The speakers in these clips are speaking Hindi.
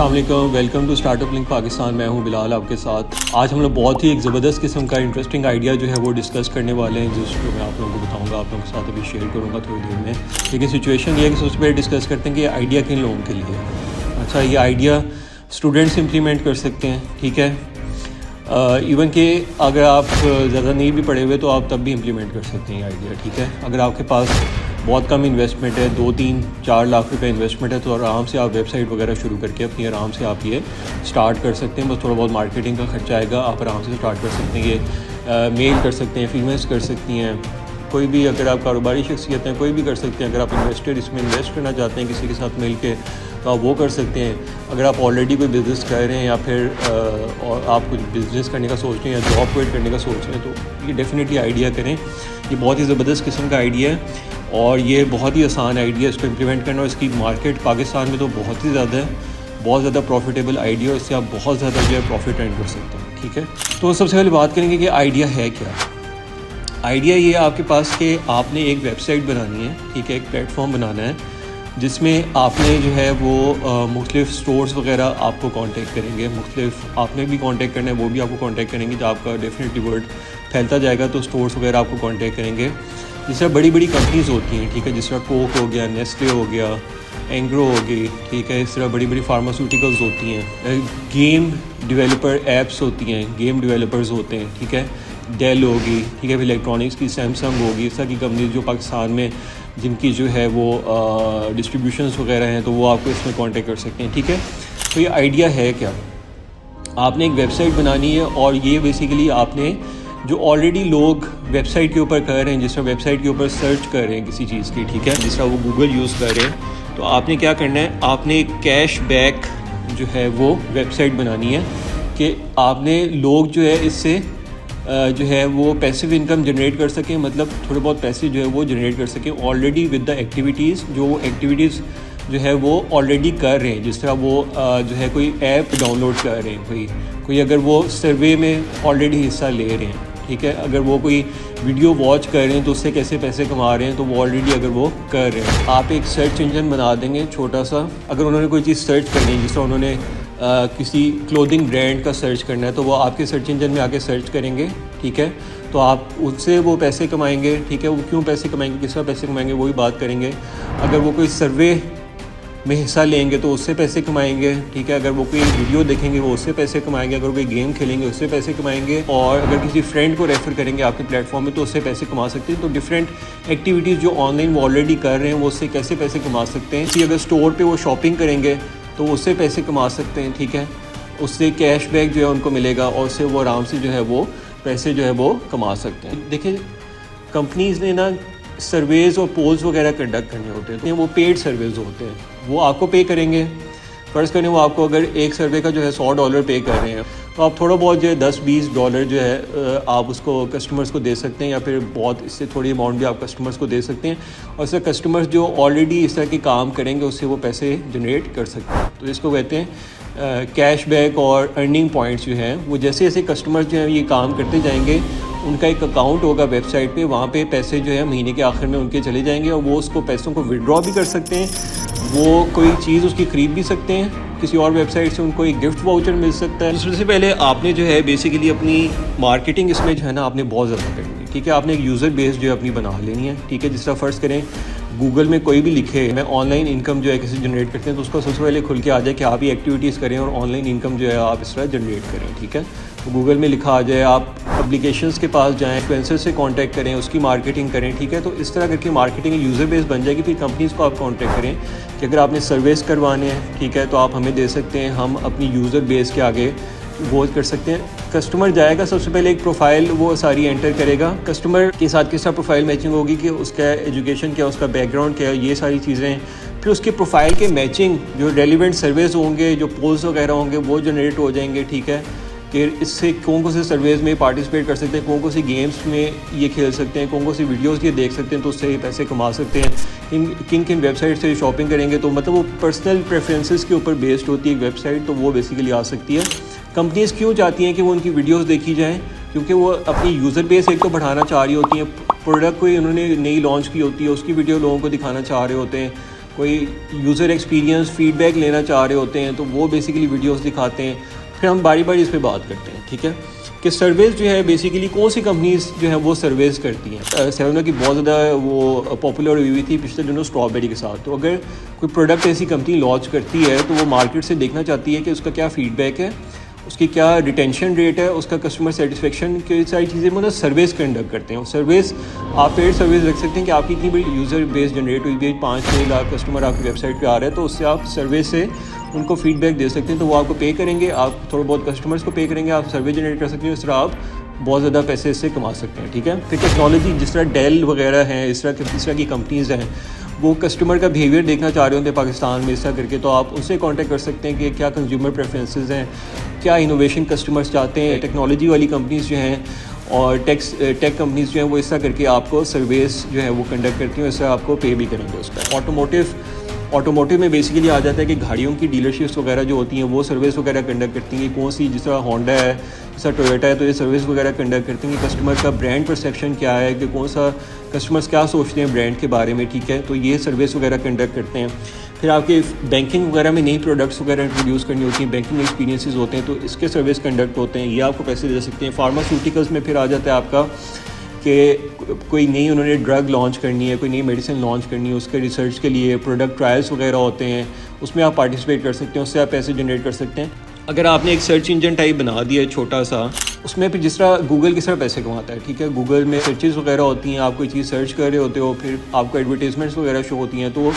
अस्सलाम वालेकुम, welcome to startup link Pakistan. मैं हूं बिलाल आपके साथ। आज हम लोग बहुत ही एक ज़बरदस्त किस्म का इंटरेस्टिंग आइडिया जो है वो डिस्कस करने वाले हैं, जिसको मैं आप लोगों को बताऊंगा, आप लोगों के साथ अभी शेयर करूंगा थोड़ी देर में। लेकिन सिचुएशन ये है कि सबसे पहले डिस्कस करते हैं कि ये आइडिया किन लोगों के लिए है। अच्छा, ये आइडिया स्टूडेंट्स इम्प्लीमेंट कर सकते हैं, ठीक है। इवन कि अगर आप ज़्यादा नहीं भी पढ़े हुए तो आप तब भी इम्प्लीमेंट कर सकते हैं ये आइडिया, ठीक है। अगर आपके पास बहुत कम इन्वेस्टमेंट है, 2-3-4 लाख रुपए इन्वेस्टमेंट है, तो आराम से आप वेबसाइट वगैरह शुरू करके अपनी आराम से आप ये स्टार्ट कर सकते हैं। बस थोड़ा बहुत मार्केटिंग का खर्चा आएगा, आप आराम से स्टार्ट कर सकते हैं। ये मेल कर सकते हैं, फीमेल्स कर सकती हैं, कोई भी अगर आप कारोबारी शख्सियत हैं कोई भी कर सकते हैं। अगर आप इन्वेस्टर इसमें इन्वेस्ट करना चाहते हैं किसी के साथ मिल के, तो आप वो कर सकते हैं। अगर आप ऑलरेडी कोई बिज़नेस कर रहे हैं या फिर और आप कुछ बिज़नेस करने का सोच रहे हैं या जॉब क्विट करने का सोच रहे हैं, तो ये डेफिनेटली आइडिया करें। ये बहुत ही ज़बरदस्त किस्म का आइडिया है और ये बहुत ही आसान आइडिया है इसको इम्प्लीमेंट करना। और इसकी मार्केट पाकिस्तान में तो बहुत ही ज़्यादा है, बहुत ज़्यादा प्रॉफिटेबल आइडिया, इससे आप बहुत ज़्यादा जो है प्रॉफिट अर्न कर सकते हैं, ठीक है। तो सबसे पहले बात करेंगे कि आइडिया है क्या। आइडिया ये आपके पास कि आपने एक वेबसाइट बनानी है, ठीक है, एक प्लेटफॉर्म बनाना है जिसमें आपने जो है वो मुख्तलिफ़ स्टोर्स वगैरह आपको कांटेक्ट करेंगे। मुख्तलिफ़ आपने भी कांटेक्ट करना है, वो भी आपको कांटेक्ट करेंगे। तो आपका डेफिनेटली वर्ड फैलता जाएगा तो स्टोर्स वगैरह आपको कांटेक्ट करेंगे। जिस तरह बड़ी बड़ी कंपनीज़ होती हैं, ठीक है, जिस तरह कोक हो गया, नेस्ले हो गया, एंग्रो हो गई, ठीक है, इस तरह बड़ी बड़ी फार्मास्यूटिकल्स होती हैं। गेम डेवलपर ऐप्स होती हैं, गेम डेवलपर्स होते हैं, ठीक है। डेल होगी, ठीक है, इलेक्ट्रॉनिक्स की सैमसंग होगी, इस तरह की कंपनीज जो पाकिस्तान में जिनकी जो है वो डिस्ट्रीब्यूशंस वगैरह हैं, तो वो आपको इसमें कांटेक्ट कर सकते हैं, ठीक है। तो ये आइडिया है क्या, आपने एक वेबसाइट बनानी है और ये बेसिकली आपने जो ऑलरेडी लोग वेबसाइट के ऊपर कर रहे हैं, जिस तरह वेबसाइट के ऊपर सर्च कर रहे हैं किसी चीज़ की, ठीक है, जिस तरह वो गूगल यूज़ कर रहे हैं, तो आपने क्या करना है, आपने एक कैश बैक जो है वो वेबसाइट बनानी है कि आपने लोग जो है इससे जो है वो पैसिव इनकम जनरेट कर सकें, मतलब थोड़े बहुत पैसे जो है वो जनरेट कर सकें ऑलरेडी विद द एक्टिविटीज़, जो एक्टिविटीज़ जो है वो ऑलरेडी कर रहे हैं। जिस तरह वो जो है कोई ऐप डाउनलोड कर रहे हैं, कोई अगर वो सर्वे में ऑलरेडी हिस्सा ले रहे हैं, ठीक है, अगर वो कोई वीडियो वॉच कर रहे हैं तो उससे कैसे पैसे कमा रहे हैं, तो वो ऑलरेडी अगर वो कर रहे हैं, आप एक सर्च इंजन बना देंगे छोटा सा। अगर उन्होंने कोई चीज़ सर्च करनी है, जिस तरह उन्होंने किसी क्लोथिंग ब्रांड का सर्च करना है, तो वो आपके सर्च इंजन में आके सर्च करेंगे, ठीक है, तो आप उससे वो पैसे कमाएंगे, ठीक है। वो क्यों पैसे कमाएंगे, किस तरह पैसे कमाएंगे, वही बात करेंगे। अगर वो कोई सर्वे में हिस्सा लेंगे तो उससे पैसे कमाएंगे, ठीक है। अगर वो कोई वीडियो देखेंगे वो उससे पैसे कमाएंगे, अगर कोई गेम खेलेंगे उससे पैसे कमाएंगे, और अगर किसी फ्रेंड को रेफ़र करेंगे आपके प्लेटफॉर्म में तो उससे पैसे कमा सकते हैं। तो डिफरेंट एक्टिविटीज़ जो ऑनलाइन वो ऑलरेडी कर रहे हैं वो उससे कैसे पैसे कमा सकते हैं। इसी अगर स्टोर पे वो शॉपिंग करेंगे तो उससे पैसे कमा सकते हैं, ठीक है, उससे कैशबैक जो है उनको मिलेगा और उससे वो आराम से जो है वो पैसे जो है वो कमा सकते हैं। देखिए, कंपनीज़ ने ना सर्वेज़ और पोल्स वगैरह कंडक्ट करने होते हैं, वो पेड सर्वेज़ होते हैं, वो आपको पे करेंगे। फ़र्ज़ करें वो आपको अगर एक सर्वे का जो है $100 पे कर रहे हैं, तो आप थोड़ा बहुत जो है $10-20 जो है आप उसको कस्टमर्स को दे सकते हैं, या फिर बहुत इससे थोड़ी अमाउंट भी आप कस्टमर्स को दे सकते हैं। और इससे कस्टमर्स जो ऑलरेडी इस तरह के काम करेंगे उससे वो पैसे जनरेट कर सकते हैं। तो इसको कहते हैं कैशबैक और अर्निंग पॉइंट्स जो हैं वो जैसे जैसे कस्टमर्स जो हैं ये काम करते जाएंगे, उनका एक अकाउंट होगा वेबसाइट पे, वहाँ पे पैसे जो है महीने के आखिर में उनके चले जाएंगे और वो उसको पैसों को विड्रॉ भी कर सकते हैं, वो कोई चीज़ उसकी ख़रीद भी सकते हैं, किसी और वेबसाइट से उनको एक गिफ्ट वाउचर मिल सकता है। सबसे पहले आपने जो है बेसिकली अपनी मार्केटिंग इसमें जो है ना आपने बहुत ज़्यादा करनी है, ठीक है। आपने एक यूज़र बेस जो है अपनी बना लेनी है, ठीक है। जिस तरह फ़र्ज़ करें गूगल में कोई भी लिखे मैं ऑनलाइन इनकम जो है किसी जनरेट करते हैं, तो उसको सबसे पहले खुल के आ जाए कि आप ये एक्टिविटीज़ करें और ऑनलाइन इनकम जो है आप इस तरह जनरेट करें, ठीक है। तो गूगल में लिखा आ जाए, आप पब्लिकेशंस के पास जाएँ, इन्फ्लुएंसर से कांटेक्ट करें, उसकी मार्केटिंग करें, ठीक है। तो इस तरह करके मार्केटिंग यूज़र बेस बन जाएगी। फिर कंपनीज़ को आप कांटेक्ट करें कि अगर आपने सर्विस करवाने हैं, ठीक है, तो आप हमें दे सकते हैं, हम अपनी यूज़र बेस के आगे वो कर सकते हैं। कस्टमर जाएगा, सबसे पहले एक प्रोफाइल वो सारी एंटर करेगा, कस्टमर के साथ किस तरह प्रोफाइल मैचिंग होगी कि उसका एजुकेशन क्या, उसका बैकग्राउंड क्या है, ये सारी चीज़ें। फिर उसके प्रोफाइल के मैचिंग जो रेलिवेंट सर्वेज होंगे, जो पोल्स वगैरह होंगे वो जनरेट हो जाएंगे, ठीक है, कि इससे कौन से सर्वेज़ में पार्टिसिपेट कर सकते हैं, कौन सी गेम्स में ये खेल सकते हैं, कौन सी वीडियोस ये देख सकते हैं, तो उससे ये पैसे कमा सकते हैं। किन किन वेबसाइट से शॉपिंग करेंगे, तो मतलब वो पर्सनल प्रेफरेंसेस के ऊपर बेस्ड होती है एक वेबसाइट, तो वो बेसिकली आ सकती है। कंपनीज़ क्यों चाहती हैं कि वो उनकी वीडियोस देखी जाएं, क्योंकि वो अपनी यूज़र बेस एक तो बढ़ाना चाह रही होती हैं, प्रोडक्ट कोई उन्होंने नई लॉन्च की होती है उसकी वीडियो लोगों को दिखाना चाह रहे होते हैं, कोई यूज़र एक्सपीरियंस फीडबैक लेना चाह रहे होते हैं तो वो बेसिकली वीडियोस दिखाते हैं। फिर हम बारी बारी इस पर बात करते हैं, ठीक है, कि सर्विस जो है बेसिकली कौन सी कंपनीज जो है वो सर्विस करती हैं। सेवना की बहुत ज़्यादा वो पॉपुलर हुई थी पिछले दिनों स्ट्रॉबेरी के साथ। तो अगर कोई प्रोडक्ट ऐसी कंपनी लॉन्च करती है तो वो मार्केट से देखना चाहती है कि उसका क्या फ़ीडबैक है, उसकी क्या रिटेंशन रेट है, उसका कस्टमर सेटिस्फेक्शन की सारी चीज़ें मतलब सर्विस कंडक्ट करते हैं। सर्विस आप पेड सर्विस रख सकते हैं कि आपकी इतनी बड़ी यूज़र बेस जनरेट हुई है, 5-6 लाख कस्टमर आपकी वेबसाइट पे आ रहे हैं, तो उससे आप सर्विस से उनको फीडबैक दे सकते हैं। तो वो आपको पे करेंगे, आप थोड़ा बहुत कस्टमर्स को पे करेंगे, आप सर्विस जनरेट कर सकते हैं, इस तरह आप बहुत ज़्यादा पैसे इससे कमा सकते हैं, ठीक है। फिर टेक्नोलॉजी जिस तरह डेल वगैरह हैं, इस तरह की कंपनीज़ हैं, वो कस्टमर का बिहेवियर देखना चाह रहे होते हैं पाकिस्तान में इस तरह करके, तो आप उनसे कांटेक्ट कर सकते हैं कि क्या कंज्यूमर प्रेफरेंसेस हैं, क्या इनोवेशन कस्टमर्स चाहते हैं। टेक्नोलॉजी वाली कंपनीज़ जो हैं और टेक कंपनीज़ जो हैं वो इस तरह करके आपको सर्विस जो है वो कंडक्ट करती हैं, इससे आपको पे भी करेंगे उसका। ऑटोमोटिव में बेसिकली आ जाता है कि गाड़ियों की डीलरशिप्स वगैरह जो होती हैं वो सर्विस वगैरह कंडक्ट करती हैं। कौन सी, जिस तरह होंडा है, जिस तरह टोयोटा है, तो ये सर्विस वगैरह कंडक्ट करती हैं। कस्टमर का ब्रांड परसेप्शन क्या है, कि कौन सा कस्टमर्स क्या सोचते हैं ब्रांड के बारे में, ठीक है, तो ये सर्विस वगैरह कंडक्ट करते हैं। फिर आपके बैंकिंग वगैरह में नई प्रोडक्ट्स वगैरह इंट्रोड्यूस करनी होती हैं, बैंकिंग एक्सपीरियंसेस होते हैं, तो इसके सर्विस कंडक्ट होते हैं, ये आपको पैसे दे सकते हैं। फार्मास्यूटिकल्स में फिर आ जाता है आपका कि कोई नई उन्होंने ड्रग लॉन्च करनी है, कोई नई मेडिसिन लॉन्च करनी है, उसके रिसर्च के लिए प्रोडक्ट ट्रायल्स वगैरह होते हैं, उसमें आप पार्टिसिपेट कर सकते हैं, उससे आप पैसे जनरेट कर सकते हैं। अगर आपने एक सर्च इंजन टाइप बना दिया है छोटा सा, उसमें फिर जिस तरह गूगल किस तरह पैसे कमाता है, ठीक है, गूगल में सर्चेस वगैरह होती हैं, आप कोई चीज़ सर्च कर रहे होते हो, फिर आपको एडवर्टीजमेंट्स वगैरह शो होती हैं, तो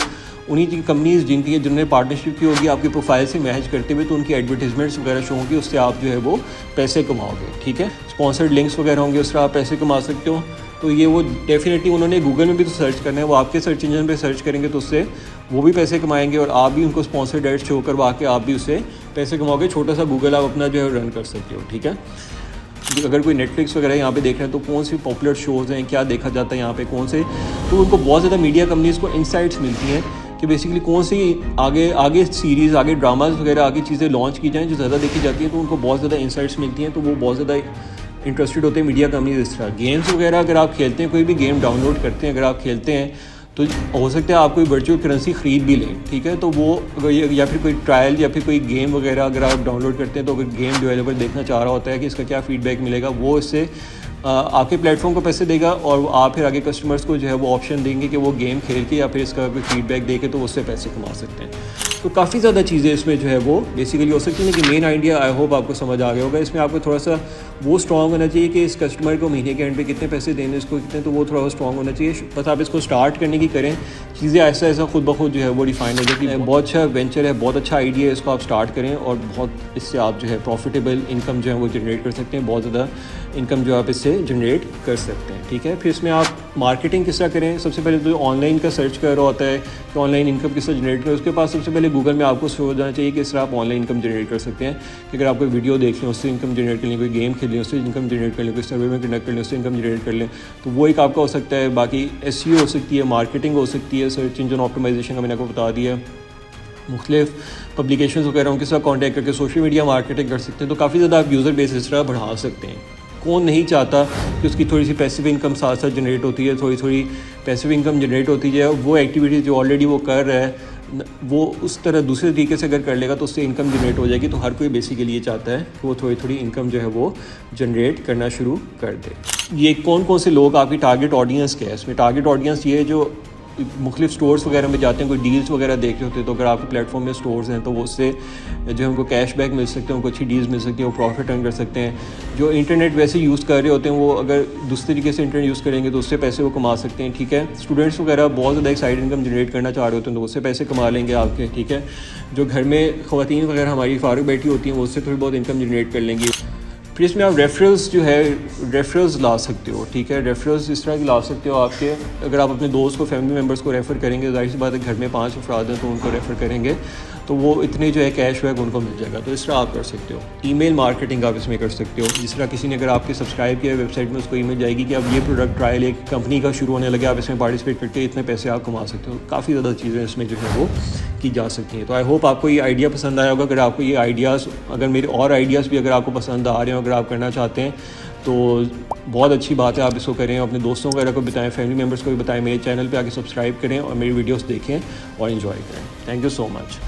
उन्हीं की कंपनीज़ जिन्होंने पार्टनरशिप की होगी आपकी प्रोफाइल से मैच करते हुए, तो उनकी एडवर्टीजमेंट्स वगैरह शो होंगी, उससे आप जो है वो पैसे कमाओगे, ठीक है। स्पॉन्सर्ड लिंक्स वगैरह होंगे, उस तरह आप पैसे कमा सकते हो। तो ये वो डेफिनेटली उन्होंने गूगल में भी तो सर्च करना है, वो आपके सर्च इंजन पे सर्च करेंगे तो उससे वो भी पैसे कमाएंगे और आप भी उनको स्पॉन्सर्ड एड्स शो करवा के आप भी उससे पैसे कमाओगे। छोटा सा गूगल आप अपना जो है रन कर सकते हो, ठीक है। अगर कोई नेटफ्लिक्स वगैरह यहाँ पे देख रहे हैं तो कौन सी पॉपुलर शोज़ हैं, क्या देखा जाता है यहाँ पे, कौन से, तो उनको बहुत ज़्यादा मीडिया कंपनीज़ को इनसाइट्स मिलती हैं कि बेसिकली कौन सी आगे सीरीज़, आगे ड्रामाज वगैरह, आगे चीज़ें लॉन्च की जाएँ जो ज़्यादा देखी जाती हैं, तो उनको बहुत ज़्यादा इंसाइट्स मिलती हैं, तो वो बहुत ज़्यादा इंटरेस्टेड होते हैं मीडिया कंपनीज। इस तरह गेम्स वगैरह अगर आप खेलते हैं, कोई भी गेम डाउनलोड करते हैं, अगर आप खेलते हैं तो हो सकता है आप कोई वर्चुअल करेंसी ख़रीद भी लें, ठीक है, तो वो या फिर कोई ट्रायल या फिर कोई गेम वगैरह अगर आप डाउनलोड करते हैं, तो अगर गेम डेवलपर देखना चाह रहा होता है कि इसका क्या फ़ीडबैक मिलेगा, वो इससे आपके प्लेटफॉर्म को पैसे देगा और आप फिर आगे कस्टमर्स को जो है वो ऑप्शन देंगे कि वो गेम खेल के या फिर इसका कोई फीडबैक दे के तो उससे पैसे कमा सकते हैं। तो काफ़ी ज़्यादा चीज़ें इसमें जो है वो बेसिकली हो सकती हैं, लेकिन मेन आइडिया आई होप आपको समझ आ गया होगा। इसमें आपको थोड़ा सा वो स्ट्रॉन्ग होना चाहिए कि इस कस्टमर को महीने के एंड पे कितने पैसे देने, इसको कितने, तो वो थोड़ा स्ट्रॉन्ग होना चाहिए। बस आप इसको स्टार्ट करने की करें, चीज़ें ऐसा ऐसा खुद ब खुद जो है वो डिफाइन हो जाती है। बहुत अच्छा वेंचर है, बहुत अच्छा आइडिया है, इसको आप स्टार्ट करें और बहुत इससे आप जो है प्रॉफिटेबल इनकम जो है वो जनरेट कर सकते हैं, बहुत ज़्यादा इनकम जो आप इससे जनरेट कर सकते हैं, ठीक है। फिर इसमें आप मार्केटिंग किस तरह करें, सबसे पहले तो ऑनलाइन का सर्च कर रहा होता है कि ऑनलाइन इनकम किस तरह जनरेट करें, उसके पास सबसे पहले गूगल में आपको शो हो जाना चाहिए कि इस तरह आप ऑनलाइन इनकम जनरेट कर सकते हैं। कि अगर आप कोई वीडियो देख लें उससे इनकम जनरेट कर लें, कोई गेम खेल लें उससे इनकम जनरेट कर लें, कोई सर्वे में कंडक्ट कर लें उससे इनकम जनरेट कर लें, तो वो एक आपका हो सकता है। बाकी SEO हो सकती है, मार्केटिंग हो सकती है, सर्च इंजन ऑप्टिमाइजेशन का मैंने आपको बता दिया, मुख्तलिफ पब्लिकेशंस वगैरह उनके साथ कॉन्टैक्ट करके सोशल मीडिया मार्केटिंग कर सकते हैं। तो काफ़ी ज़्यादा आप यूज़र बेस इस तरह बढ़ा सकते हैं। कौन नहीं चाहता कि उसकी थोड़ी सी पैसिव इनकम साथ साथ जनरेट होती है, थोड़ी पैसिव इनकम जनरेट होती है, वो एक्टिविटीज़ जो ऑलरेडी वो कर रहा है वो उस तरह दूसरे तरीके से अगर कर लेगा तो उससे इनकम जनरेट हो जाएगी। तो हर कोई बेसिकली ये चाहता है कि वो थोड़ी इनकम जो है वो जनरेट करना शुरू कर दे। ये कौन कौन से लोग आपकी टारगेट ऑडियंस क्या है, इसमें टारगेट ऑडियंस ये है जो मुख्तलिफ स्टोर्स वगैरह में जाते हैं, कोई डील्स वगैरह देख रहे होते हैं, तो अगर आपके प्लेटफॉर्म में स्टोर्स हैं तो वो उससे जो है उनको कैशबैक मिल सकते हैं, उनको अच्छी डील्स मिल सकती हैं, वो प्रॉफिट अर्न कर सकते हैं। जो इंटरनेट वैसे यूज़ कर रहे होते हैं वो अगर दूसरे तरीके से इंटरनेट यूज़ करेंगे तो उससे पैसे वो कमा सकते हैं, ठीक है। स्टूडेंट्स वगैरह बहुत ज़्यादा एक साइड इनकम जनरेट करना चाह रहे होते हैं तो उससे पैसे कमा लेंगे आपके, ठीक है। जो घर में ख़वातीन वगैरह हमारी फारूक बैठी होती हैं वो उससे थोड़ी बहुत इनकम जनरेट कर लेंगी। फिर इसमें आप रेफरल्स जो है रेफरल्स ला सकते हो, ठीक है। रेफरल्स इस तरह की ला सकते हो आपके, अगर आप अपने दोस्त को, फैमिली मेम्बर्स को रेफ़र करेंगे, जाहिर सी बात है घर में 5 अफराद हैं तो उनको रेफ़र करेंगे तो वो इतने जो है कैशबैक उनको मिल जाएगा। तो इस तरह आप कर सकते हो। ईमेल मार्केटिंग आप इसमें कर सकते हो, जिस तरह किसी ने अगर आपके सब्सक्राइब किया वेबसाइट में उसको ईमेल जाएगी कि अब ये प्रोडक्ट ट्रायल एक कंपनी का शुरू होने लगे, आप इसमें पार्टिसिपेट करके इतने पैसे आप कमा सकते हो। काफ़ी ज़्यादा चीज़ें इसमें जो है वो की जा सकती हैं। तो आई होप आपको ये आइडिया पसंद आया होगा। अगर आपको ये आइडियाज़, अगर मेरे और आइडियाज़ भी अगर आपको पसंद आ रहे हो, अगर आप करना चाहते हैं तो बहुत अच्छी बात है, आप इसको करें, अपने दोस्तों वगैरह को बताएं, फैमिली मेम्बर्स को भी बताएं, मेरे चैनल पे आके सब्सक्राइब करें और मेरी वीडियोस देखें और एंजॉय करें। Thank you so much.